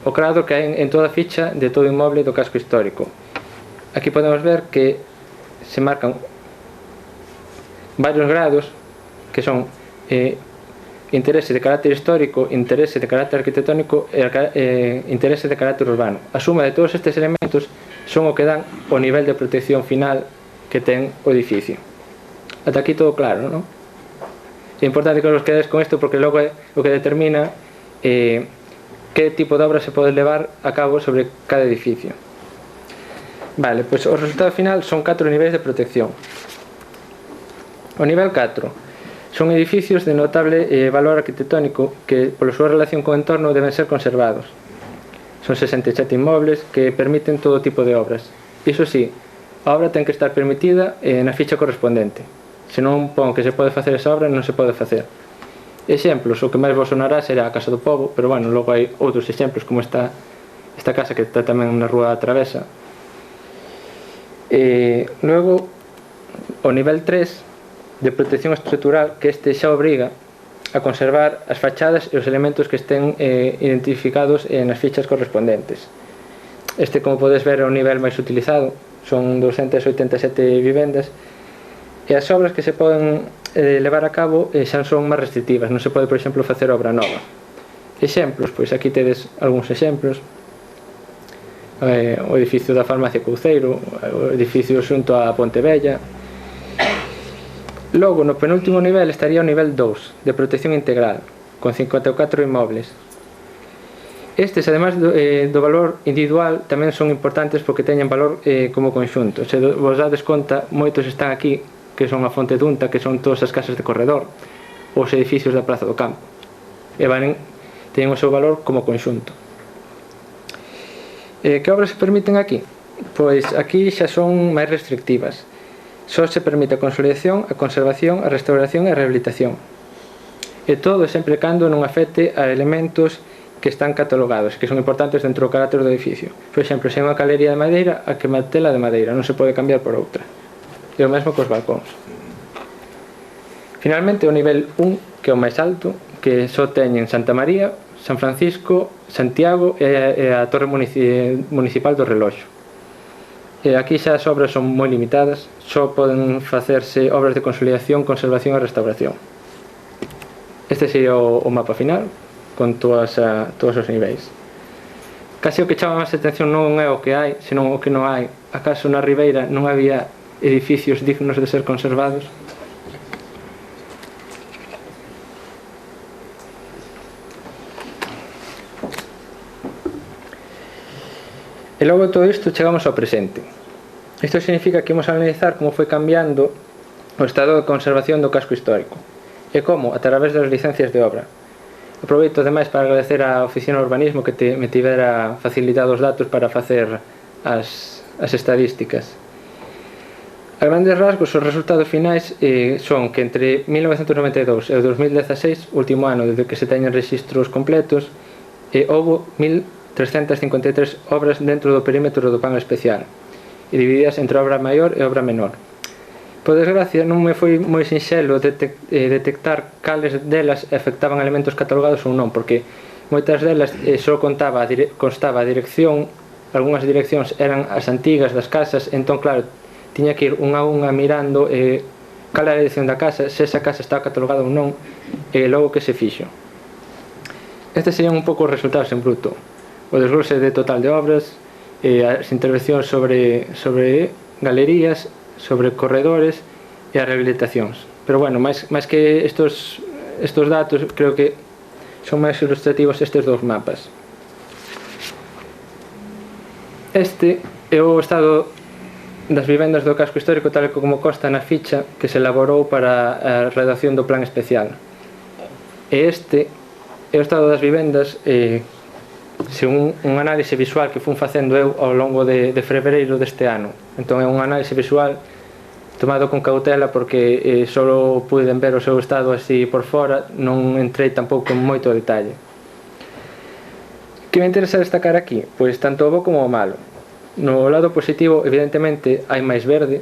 o cadro que hai en toda a ficha de todo inmoble do casco histórico. Aquí podemos ver que se marcan varios grados, que son interese de carácter histórico, interese de carácter arquitectónico e interese de carácter urbano. A suma de todos estes elementos son o que dan o nivel de protección final que ten o edificio. Ata aquí todo claro, non? É importante que os quedes con isto porque logo é o que determina que tipo de obra se pode levar a cabo sobre cada edificio. Vale, pois o resultado final son 4 niveis de protección. O nivel 4 son edificios de notable valor arquitectónico que, pola súa relación co entorno, deben ser conservados. Son 67 inmobles que permiten todo tipo de obras. Iso sí, a obra ten que estar permitida na ficha correspondente. Se non pon que se pode facer esa obra, non se pode facer. Exemplos, o que máis vos sonará será a Casa do Pobo, pero bueno, logo hai outros exemplos como esta casa que está tamén na Rúa da Travesa. Logo, o nivel 3 de protección estrutural, que este xa obriga a conservar as fachadas e os elementos que estén identificados nas fichas correspondentes. Este, como podes ver, é o nivel máis utilizado, son 287 vivendas, e as obras que se poden levar a cabo xa son máis restrictivas, non se pode, por exemplo, facer obra nova. Exemplos, pois aquí tedes algúns exemplos: o edificio da farmacia Couceiro, o edificio xunto a Ponte Vella. Logo, no penúltimo nivel estaría o nivel 2 de protección integral, con 54 inmobles. Estes, ademais do valor individual, tamén son importantes porque teñen valor como conxunto. Se vos dades conta, moitos están aquí, que son a Fonte Dunta, que son todas as casas de corredor, os edificios da Praza do Campo, e teñen o seu valor como conxunto. Que obras se permiten aquí? Pois aquí xa son máis restrictivas. Só se permite a consolidación, a conservación, a restauración e a rehabilitación. E todo sempre cando non afecte a elementos que están catalogados, que son importantes dentro do carácter do edificio. Por exemplo, se é unha galería de madeira, a que mantela de madeira, non se pode cambiar por outra. E o mesmo cos balcóns. Finalmente, o nivel 1, que é o máis alto, que só teñen Santa María, San Francisco, Santiago e a Torre Municipal do Reloxo. Aquí xa as obras son moi limitadas, só poden facerse obras de consolidación, conservación e restauración. Este sería o mapa final, con todos os niveis. Casi o que chama máis atención non é o que hai, senón o que non hai. Acaso na Ribeira non había edificios dignos de ser conservados? E logo de todo isto chegamos ao presente. Isto significa que imos analizar como foi cambiando o estado de conservación do casco histórico e como, a través das licencias de obra. Aproveito ademais para agradecer á Oficina de Urbanismo que me tivera facilitado os datos para facer as estadísticas. A grandes rasgos, os resultados finais son que entre 1992 e o 2016, último ano desde que se teñen registros completos, houve 1.353 obras dentro do perímetro do plan especial, e divididas entre obra maior e obra menor. Por desgracia, non me foi moi sinxelo detectar cales delas afectaban elementos catalogados ou non, porque moitas delas só constaba a dirección, algunhas direccións eran as antigas das casas, entón claro, tiña que ir unha a unha mirando cal era a dirección da casa, se esa casa estaba catalogada ou non, e logo que se fixo. Estes serían un pouco os resultados en bruto: o desglose de total de obras, as intervencións sobre galerías, sobre corredores e as rehabilitacións. Pero bueno, máis que estos datos, creo que son máis ilustrativos estes dous mapas. Este é o estado das vivendas do casco histórico tal como consta na ficha que se elaborou para a redacción do plan especial. E este é o estado das vivendas según un análise visual que fun facendo eu ao longo de febreiro deste ano. Entón é un análise visual tomado con cautela porque só puiden ver o seu estado así por fora, non entrei tampouco en moito detalle. Que me interesa destacar aquí? Pois tanto o bo como o malo. No lado positivo, evidentemente, hai máis verde.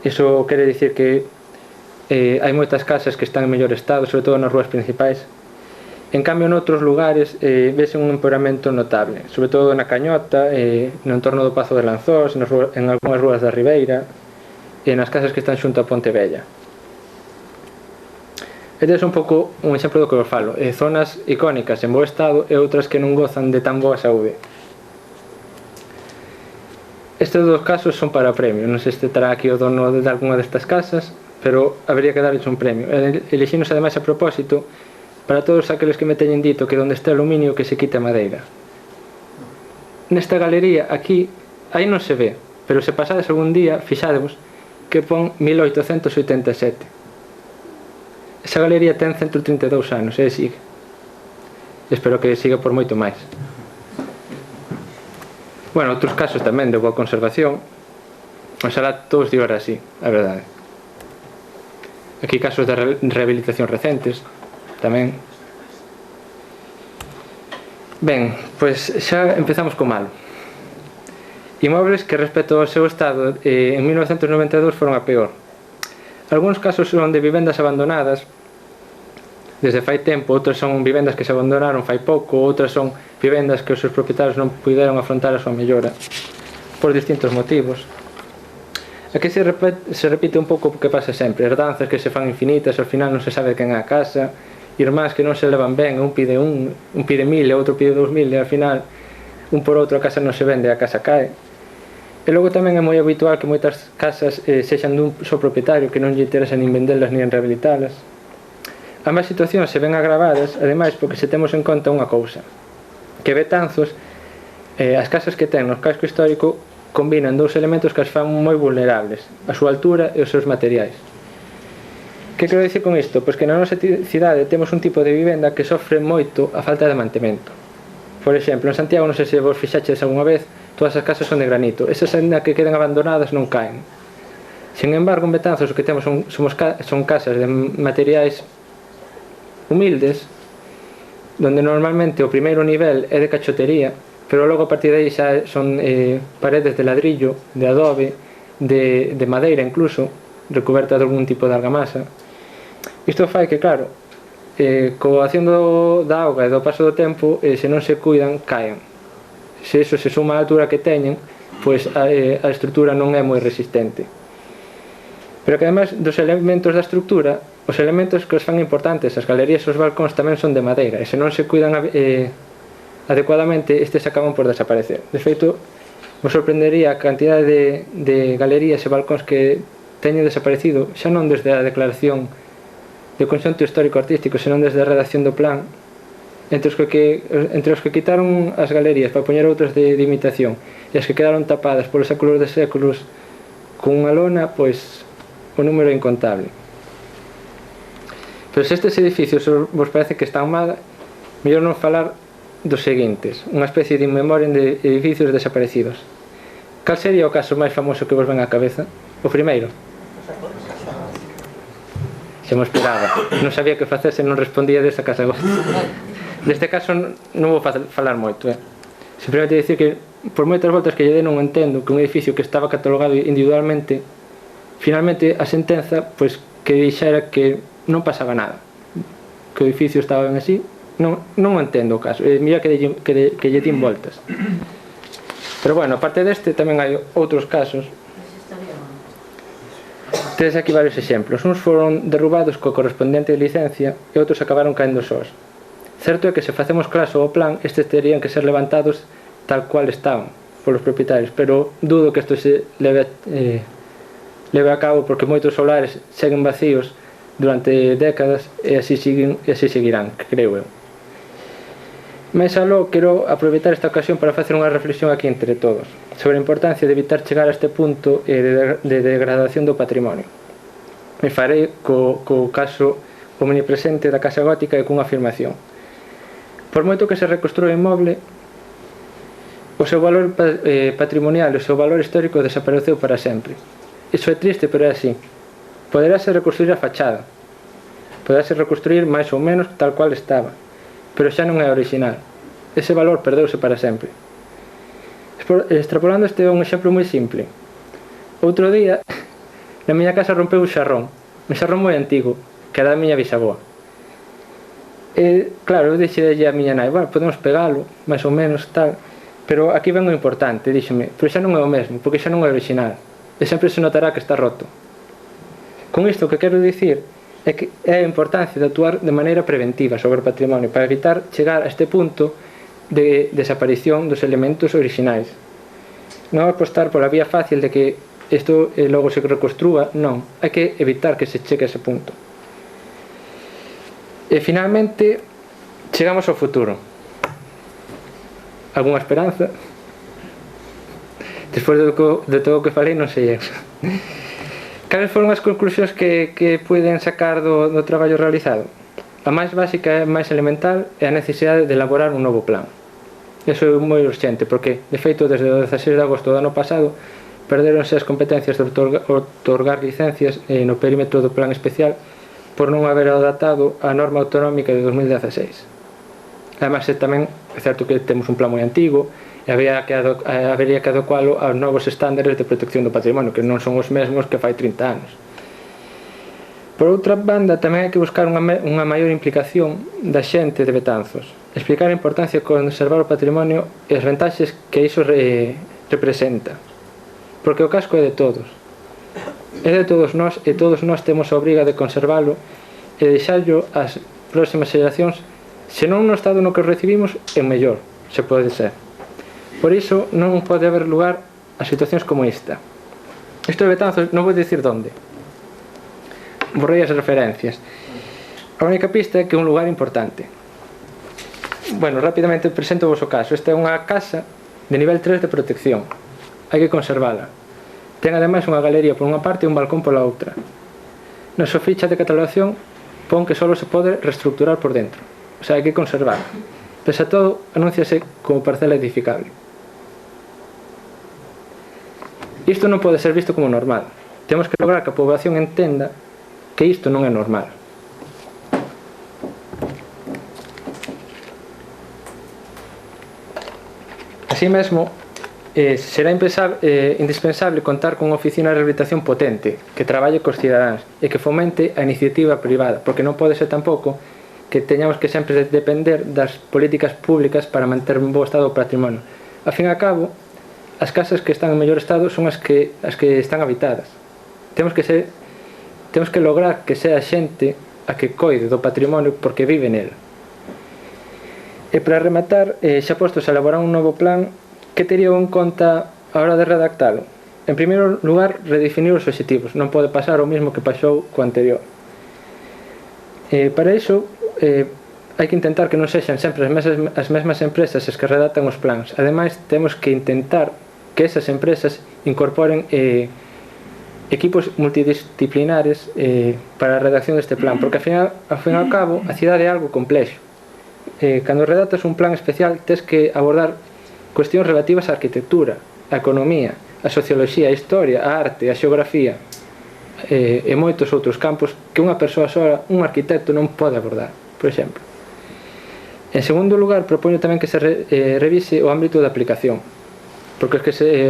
Iso quere dicir que hai moitas casas que están en mellor estado, sobre todo nas rúas principais. En cambio, noutros lugares vese un empeoramento notable, sobre todo na Cañota, no entorno do Pazo de Lanzós, en algunhas rúas da Ribeira e nas casas que están xunto a Ponte Vella. Este é un pouco un exemplo do que vos falo. Zonas icónicas en bo estado e outras que non gozan de tan boa saúde. Estes dos casos son para premio. Non sei se estará aquí o dono de alguna destas casas, pero habría que darles un premio. Elixinos ademais a propósito para todos aqueles que me teñen dito que onde está aluminio que se quite a madeira. Nesta galería aquí, aí non se ve, pero se pasades algún día, fixadevos que pon 1887. Esa galería ten 132 anos e sigue. Espero que siga por moito máis. Bueno, outros casos tamén de boa conservación. Oxalá todos digan así, a verdade. Aquí casos de rehabilitación recentes tamén. Ben, pois xa empezamos co malo. Inmobles que respecto ao seu estado en 1992 foron a peor. Algúns casos son de vivendas abandonadas desde fai tempo, outras son vivendas que se abandonaron fai pouco, outras son vivendas que os seus propietarios non puderon afrontar a súa mellora por distintos motivos. Aquí se repite un pouco o que pasa sempre, herdanzas que se fan infinitas, ao final non se sabe quen é a casa, irmáns que non se levan ben, un pide 1000 e outro pide 2000 e ao final un por outro a casa non se vende e a casa cae. E logo tamén é moi habitual que moitas casas sexan dun só propietario que non lle interesa nin vendelas nin rehabilitalas. Ambas situacións se ven agravadas, ademais, porque se temos en conta unha cousa, que Betanzos, as casas que ten no casco histórico combinan dous elementos que as fan moi vulnerables, a súa altura e os seus materiais. Que quero dicir con isto? Pois que na nosa cidade temos un tipo de vivenda que sofre moito a falta de mantemento. Por exemplo, en Santiago, non sei se vos fixaches algunha vez, todas as casas son de granito, esas ainda que quedan abandonadas non caen. Sin embargo, en Betanzos o que temos son casas de materiais humildes, donde normalmente o primeiro nivel é de cachotería, pero logo a partir de aí xa son paredes de ladrillo, de adobe, de madeira incluso, recuberta de algún tipo de argamasa. Isto fai que, claro, coa acción da auga e do paso do tempo, se non se cuidan, caen. Se iso se suma a altura que teñen, pois a estrutura non é moi resistente. Pero que ademais dos elementos da estrutura, os elementos que os fan importantes, as galerías e os balcóns tamén son de madeira, e se non se cuidan adecuadamente, estes acaban por desaparecer. De feito, vos sorprendería a cantidade de galerías e balcóns que teñen desaparecido, xa non desde a declaración de conxunto histórico-artístico, senón desde a redacción do plan, entre os que quitaron as galerías para poñer outras de imitación e as que quedaron tapadas polos séculos de séculos con unha lona, pois o número é incontable. Pero se estes edificios vos parece que están mal, mellor non falar dos seguintes, unha especie de inmemoria de edificios desaparecidos. Cal sería o caso máis famoso que vos ven á cabeza? O primeiro? Se mo esperaba, non sabía que facer se non respondía desa casa. Neste caso non vou falar moito, simplemente dicir que por moitas voltas que lle den non entendo que un edificio que estaba catalogado individualmente, finalmente a sentenza pois que dixera que non pasaba nada, que o edificio estaba ben así. Non entendo o caso, mira que lle din voltas. Pero bueno, aparte deste tamén hai outros casos. Tedes aquí varios exemplos. Uns foron derrubados coa correspondente licencia e outros acabaron caendo sós. Certo é que se facemos caso ao plan, estes terían que ser levantados tal cual estaban polos propietarios, pero dudo que isto se leve leve a cabo porque moitos solares seguen vacíos durante décadas e así seguirán, creo eu. Mais aló, quero aproveitar esta ocasión para facer unha reflexión aquí entre todos sobre a importancia de evitar chegar a este punto de degradación do patrimonio. Me farei co caso omnipresente da Casa Gótica e cunha afirmación. Por moito que se reconstrua o inmoble, o seu valor patrimonial e o seu valor histórico desapareceu para sempre. Iso é triste, pero é así. Poderase reconstruir a fachada, poderase reconstruir máis ou menos tal cual estaba, pero xa non é original. Ese valor perdeuse para sempre. Extrapolando, este é un exemplo moi simple. Outro día, na miña casa rompeu un xarrón moi antigo, que era da miña bisaboa. E, claro, eu dixei a miña nai, bueno, podemos pegalo, máis ou menos, tal, pero aquí ven o importante, díxeme, pero xa non é o mesmo, porque xa non é original, e sempre se notará que está roto. Con isto o que quero dicir é que é a importancia de actuar de maneira preventiva sobre o patrimonio para evitar chegar a este punto de desaparición dos elementos orixinais. Non apostar pola vía fácil de que isto logo se reconstrúa, non, hai que evitar que se chegue a ese punto. E finalmente chegamos ao futuro. Alguna esperanza? Despois de todo o que falei, non sei eu. Cales foron as conclusións que poden sacar do traballo realizado? A máis básica e máis elemental é a necesidade de elaborar un novo plan. Iso é moi urxente, porque, de feito, desde o 16 de agosto do ano pasado perderonse as competencias de otorgar licencias no perímetro do plan especial por non haber adaptado a norma autonómica de 2016. Ademais, tamén é certo que temos un plan moi antigo e habería que adecualo aos novos estándares de protección do patrimonio, que non son os mesmos que fai 30 anos. Por outra banda, tamén hai que buscar unha maior implicación da xente de Betanzos, explicar a importancia de conservar o patrimonio e as vantaxes que iso representa, porque o casco é de todos. É de todos nós e todos nós temos a obriga de conservalo e deixarlo ás próximas xeracións, se non no estado no que recibimos, é mellor, se pode ser. Por iso non pode haber lugar a situacións como esta. Isto de Betanzos non vou dicir onde. Borrei as referencias. A única pista é que é un lugar importante. Bueno, rapidamente presento vos o caso. Esta é unha casa de nivel 3 de protección. Hai que conservala. Ten ademais unha galería por unha parte e un balcón pola outra. Na súa ficha de catalogación pon que só se pode reestructurar por dentro. O sea, hai que conservala. Pese a todo, anúnciase como parcela edificable. Isto non pode ser visto como normal. Temos que lograr que a poboación entenda que isto non é normal. Así mesmo, será indispensable contar con unha oficina de rehabilitación potente que traballe cos cidadáns e que fomente a iniciativa privada, porque non pode ser tampouco que teñamos que sempre depender das políticas públicas para manter un bo estado do patrimonio. Ao fin e ao cabo, as casas que están en mellor estado son as que están habitadas. Temos que lograr que sea a xente a que coide do patrimonio porque vive nel. E para rematar, xa postos a elaborar un novo plan, que tería en conta a hora de redactalo? En primeiro lugar, redefinir os obxectivos. Non pode pasar o mesmo que pasou co anterior. Para iso, hai que intentar que non sexan sempre as mesmas empresas as que redactan os plans. Ademais, temos que intentar que esas empresas incorporen equipos multidisciplinares para a redacción deste plan, porque ao fin e ao cabo a cidade é algo complexo. Cando redactas un plan especial tens que abordar cuestións relativas á arquitectura, á economía, á socioloxía, á historia, á arte, á xeografía e moitos outros campos que unha persoa sola, un arquitecto, non pode abordar, por exemplo. En segundo lugar, propoño tamén que se revise o ámbito de aplicación, porque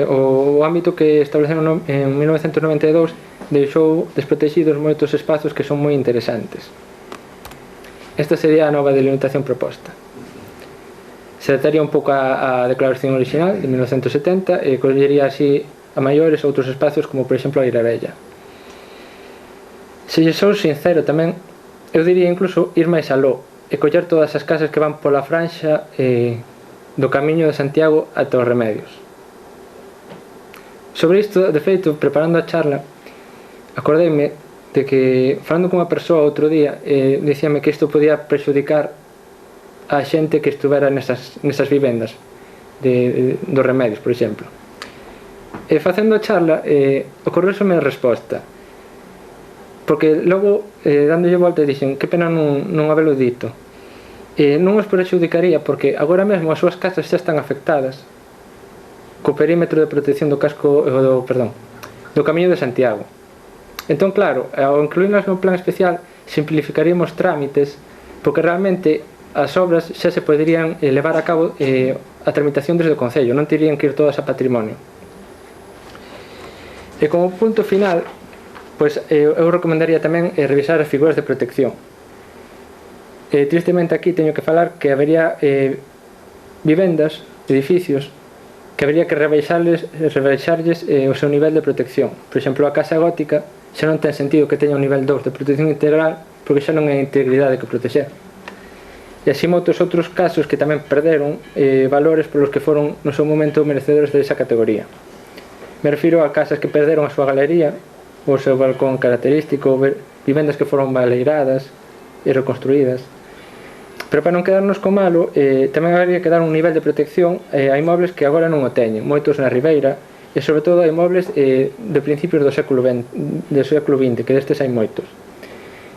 o ámbito que estableceron en 1992 deixou desprotegidos moitos espazos que son moi interesantes. Esta sería a nova delimitación proposta. Se adaptaría un pouco a declaración original de 1970 e collería así a maiores outros espacios como por exemplo a Ira Bella. Se lle sou sincero tamén, eu diría incluso ir máis aló e coller todas as casas que van pola franxa do Camiño de Santiago ata os Remedios. Sobre isto, de feito, preparando a charla, acordeime de que, falando con unha persoa outro día, dicíame que isto podía prexudicar a xente que estuvera nesas vivendas dos remedios, por exemplo. Facendo a charla, ocorreuseme a resposta, porque logo, dándolle volta, dixen que pena non habelo dito. Non os prexudicaría porque agora mesmo as súas casas xa están afectadas co perímetro de protección do casco do Camiño de Santiago. Entón, claro, ao incluírlas no plan especial simplificaríamos trámites, porque realmente as obras xa se poderían levar a cabo a tramitación desde o Concello, non terían que ir todas a patrimonio. E como punto final, pois eu recomendaría tamén revisar as figuras de protección. Tristemente aquí teño que falar que habería vivendas, edificios, que habería que rebaixarlles o seu nivel de protección. Por exemplo, a casa gótica xa non ten sentido que teña un nivel 2 de protección integral, porque xa non é integridade que protexer. E así moitos outros casos que tamén perderon valores polos que foron no seu momento merecedores desa categoría. Me refiro a casas que perderon a súa galería, o seu balcón característico, vivendas que foron baleiradas e reconstruídas. Pero para non quedarnos co malo, tamén habería que dar un nivel de protección a inmobles que agora non o teñen, moitos na Ribeira, e sobre todo a inmobles de principios do século XX, que destes hai moitos.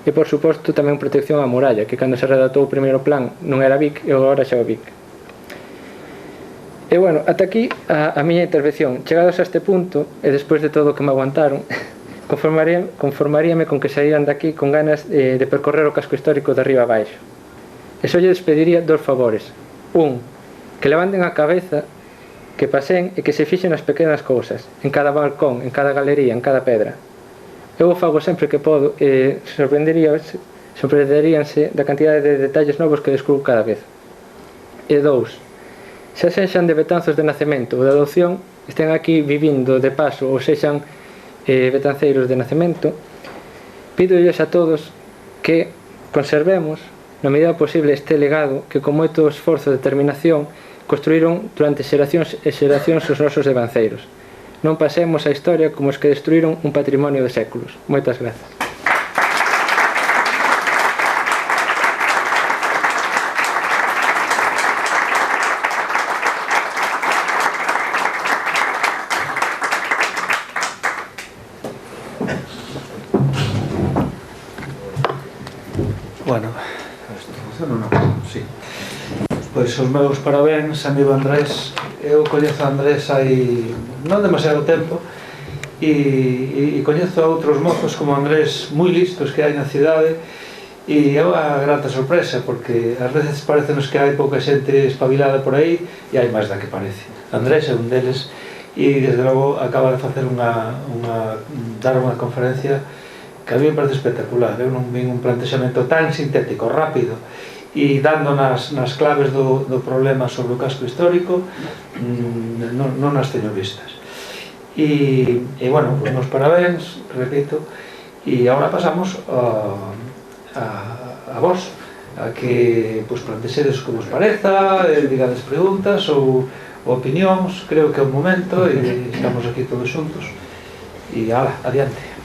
E por suposto tamén protección á muralla, que cando se redactou o primeiro plan non era Vic e agora xa o Vic. E bueno, ata aquí a miña intervención. Chegados a este punto, e despois de todo o que me aguantaron, conformaríame con que saíran daqui con ganas de percorrer o casco histórico de arriba a baixo. E só lle despediría dos favores. Un, que levanten a cabeza, que pasen e que se fixen as pequenas cousas, en cada balcón, en cada galería, en cada pedra. Eu o fago sempre que podo e sorprenderíanse da cantidade de detalles novos que descubro cada vez. E dous, xa sexan de Betanzos de nacemento ou de adopción, estén aquí vivindo de paso ou sexan betanceiros de nacemento, pídolles a todos que conservemos na medida posible este legado que con moito esforzo e determinación construíron durante xeracións e xeracións os nosos devanceiros. Non pasemos a historia como os que destruíron un patrimonio de séculos. Moitas grazas. Bueno, sí. Pois os meus parabéns, amigo Andrés. Eu coñezo a Andrés hai non demasiado tempo e coñezo a outros mozos como Andrés moi listos que hai na cidade e é unha grata sorpresa porque ás veces parecenos que hai pouca xente espabilada por aí e hai máis da que parece. Andrés é un deles e desde logo acaba de facer dar unha conferencia que a mí me parece espectacular. Eu non vin un plantexamento tan sintético, rápido e dando nas claves do problema sobre o casco histórico, non as teño vistas. E bueno, pues nos parabéns, repito, e agora pasamos a vos, a que pues, plantexedes como os pareza, digades preguntas ou opinións. Creo que é un momento e estamos aquí todos xuntos e ala, adiante.